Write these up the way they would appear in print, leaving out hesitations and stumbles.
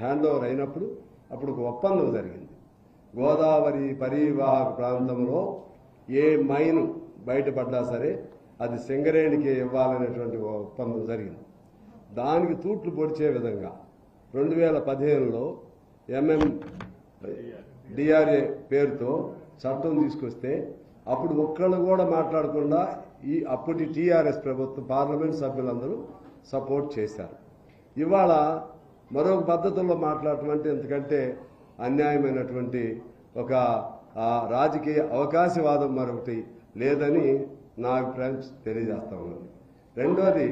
Hand over అయినప్పుడు అప్పుడు ఒక ఒప్పందం జరిగింది. గోదావరి పరివాహక ప్రాంతంలో ఏ మైను బయటపడ్డా సరే అది సింగరేణికి ఇవ్వాలనేటువంటి ఒప్పందం జరిగింది. దానికి తూట్లు పొడిచే విధంగా 2015లో డిఆర్ఏ పేరుతో చట్టం తీసుకొస్తే అప్పుడు ఒక్కళ్ళు కూడా మాట్లాడకుండా అప్పటి టీఆర్ఎస్ ప్రభుత్వం పార్లమెంట్ సభ్యులందరూ సపోర్ట్ చేశారు. ఇవాళ మరొక పద్ధతుల్లో మాట్లాడటం అంటే ఎందుకంటే అన్యాయమైనటువంటి ఒక రాజకీయ అవకాశవాదం మరొకటి లేదని నా అభిప్రాయం తెలియజేస్తా ఉన్నాను. రెండోది,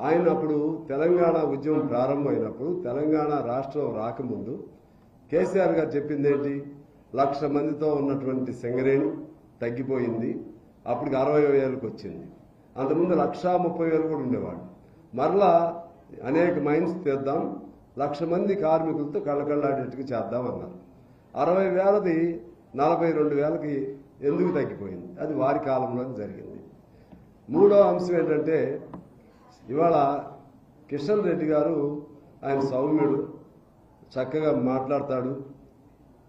ఆయన అప్పుడు తెలంగాణ ఉద్యమం ప్రారంభమైనప్పుడు తెలంగాణ రాష్ట్రం రాకముందు కేసీఆర్ గారు చెప్పింది ఏంటి? 1,00,000 మందితో ఉన్నటువంటి సింగరేణి తగ్గిపోయింది, అప్పటికి 60,000కి వచ్చింది. అంతకుముందు 1,30,000 కూడా ఉండేవాడు. మరలా అనేక మైన్స్ తీద్దాం, 1,00,000 మంది కార్మికులతో కళ్ళకళ్ళాడేట్టుగా చేద్దామన్నారు. 60,000ది 42,000కి ఎందుకు తగ్గిపోయింది? అది వారి కాలంలోనే జరిగింది. మూడో అంశం ఏంటంటే, ఇవాళ కిషన్ రెడ్డి గారు ఆయన సౌమ్యుడు, చక్కగా మాట్లాడతాడు,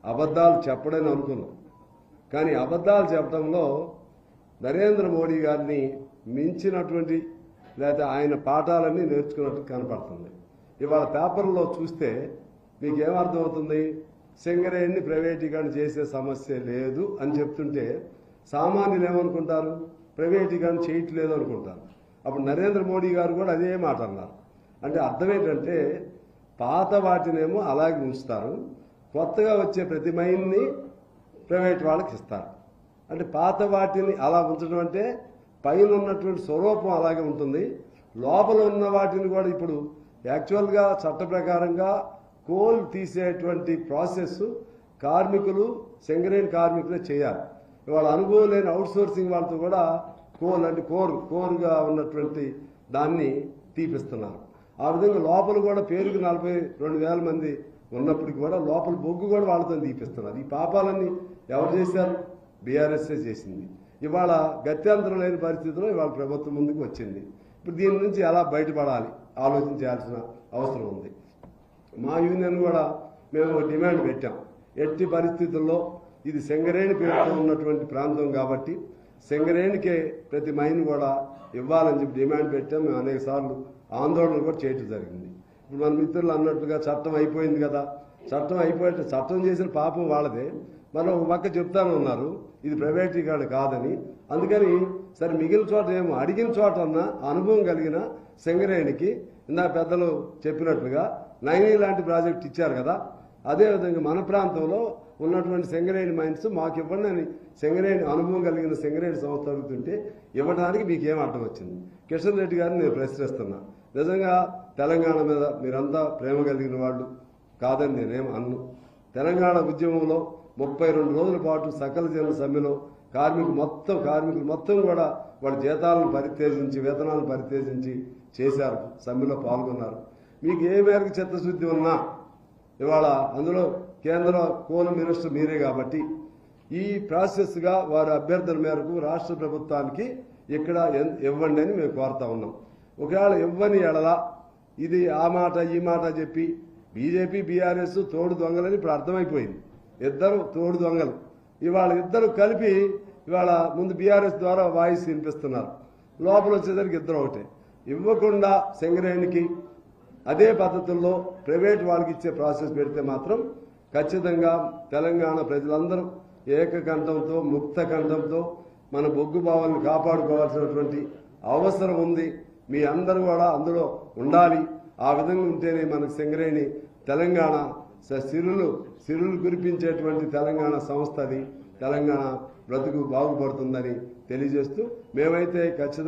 అబద్ధాలు చెప్పడని అనుకున్నాం. కానీ అబద్ధాలు చెప్పడంలో నరేంద్ర మోడీ గారిని మించినటువంటి లేదా ఆయన పాఠాలన్నీ నేర్చుకున్నట్టు కనపడుతుంది. ఇవాళ పేపర్లో చూస్తే మీకు ఏమర్థమవుతుంది? సింగరేణిని ప్రైవేటీకరణ చేసే సమస్య లేదు అని చెప్తుంటే సామాన్యులు ఏమనుకుంటారు? ప్రైవేటీకరణ చేయట్లేదు అనుకుంటారు. అప్పుడు నరేంద్ర మోడీ గారు కూడా అదే మాట అన్నారు. అంటే అర్థం ఏంటంటే పాత వాటినేమో అలాగే ఉంచుతారు, కొత్తగా వచ్చే ప్రతి మైన్ని ప్రైవేట్ వాళ్ళకి ఇస్తారు. అంటే పాత వాటిని అలా ఉంచడం అంటే పైన ఉన్నటువంటి స్వరూపం అలాగే ఉంటుంది, లోపల ఉన్న వాటిని కూడా ఇప్పుడు యాక్చువల్గా చట్ట ప్రకారంగా కోల్ తీసేటువంటి ప్రాసెస్ కార్మికులు సింగరేణి కార్మికులే చేయాలి. ఇవాళ అనుభవం లేని అవుట్ సోర్సింగ్ వాళ్ళతో కూడా కోల్ అంటే కోరుగా ఉన్నటువంటి దాన్ని తీపిస్తున్నారు. ఆ విధంగా లోపల కూడా పేరుకు 42,000 మంది ఉన్నప్పటికీ కూడా లోపల బొగ్గు కూడా వాళ్ళతో తీపిస్తున్నారు. ఈ పాపాలన్నీ ఎవరు చేశారు? బీఆర్ఎస్ఏ చేసింది. ఇవాళ గత్యంతరం లేని పరిస్థితిలో ఇవాళ ప్రభుత్వం ముందుకు వచ్చింది. ఇప్పుడు దీని నుంచి ఎలా బయటపడాలి ఆలోచించాల్సిన అవసరం ఉంది. మా యూనియన్ కూడా మేము డిమాండ్ పెట్టాం. ఎట్టి పరిస్థితుల్లో ఇది సింగరేణి పేరుతో ఉన్నటువంటి ప్రాంతం కాబట్టి సింగరేణికే ప్రతి మైన్ కూడా ఇవ్వాలని చెప్పి డిమాండ్ పెట్టాం. మేము అనేక సార్లు ఆందోళన కూడా చేయటం జరిగింది. ఇప్పుడు మన మిత్రులు అన్నట్టుగా చట్టం అయిపోయింది కదా, చట్టం అయిపోతే చట్టం చేసిన పాపం వాళ్ళదే. మనం ఒక పక్క చెప్తాను ఉన్నారు ఇది ప్రైవేటీకరణ కాదని. అందుకని సరే మిగిలిన చోట ఏమో అడిగిన చోట అన్న అనుభవం కలిగిన సింగరేణికి ఇందా పెద్దలు చెప్పినట్లుగా నైనీ లాంటి ప్రాజెక్ట్ ఇచ్చారు కదా, అదేవిధంగా మన ప్రాంతంలో ఉన్నటువంటి సింగరేణి మైన్స్ మాకు ఇవ్వండి అని సింగరేణి అనుభవం కలిగిన సింగరేణి సంస్థ అడుగుతుంటే ఇవ్వడానికి మీకు ఏం అడ్డం వచ్చింది? కిషన్ రెడ్డి గారిని నేను ప్రశ్నిస్తున్నా. నిజంగా తెలంగాణ మీద మీరంతా ప్రేమ కలిగిన వాళ్ళు కాదని నేనేం అన్ను. తెలంగాణ ఉద్యమంలో 32 రోజుల పాటు సకల జన సమ్మెలో కార్మికులు మొత్తం కూడా వాళ్ళ జీతాలను పరిత్యజించి వేతనాలను పరిత్యజించి చేశారు, సమ్మెలో పాల్గొన్నారు. మీకు ఏ మేరకు చిత్తశుద్ధి ఉన్నా ఇవాళ అందులో కేంద్ర కోల్ మినిస్టర్ మీరే కాబట్టి ఈ ప్రాసెస్గా వారి అభ్యర్థన మేరకు రాష్ట్ర ప్రభుత్వానికి ఇక్కడ ఇవ్వండి అని మేము కోరుతా ఉన్నాం. ఒకవేళ ఇవ్వని ఎడలా ఇది ఆ మాట ఈ మాట చెప్పి బీజేపీ బీఆర్ఎస్ తోడు దొంగలని ఇప్పుడు అర్థమైపోయింది. ఇద్దరు తోడు దొంగలు. ఇవాళ ఇద్దరు కలిపి ఇవాళ ముందు బీఆర్ఎస్ ద్వారా వాయిస్ వినిపిస్తున్నారు, లోపల వచ్చేసరికి ఇద్దరు ఒకటే. ఇవ్వకుండా సింగరేణికి అదే పద్ధతుల్లో ప్రైవేట్ వాళ్ళకి ఇచ్చే ప్రాసెస్ పెడితే మాత్రం ఖచ్చితంగా తెలంగాణ ప్రజలందరూ ఏకకంఠంతో ముక్త కంఠంతో మన బొగ్గు బావులను కాపాడుకోవాల్సినటువంటి అవసరం ఉంది. మీ అందరూ కూడా అందులో ఉండాలి. ఆ విధంగా ఉంటేనే మనకు సింగరేణి తెలంగాణ సిరులు కురిపించేటువంటి తెలంగాణ సంస్థ అది, తెలంగాణ బ్రతుకు బాగుపడుతుందని తెలియజేస్తూ మేమైతే ఖచ్చితంగా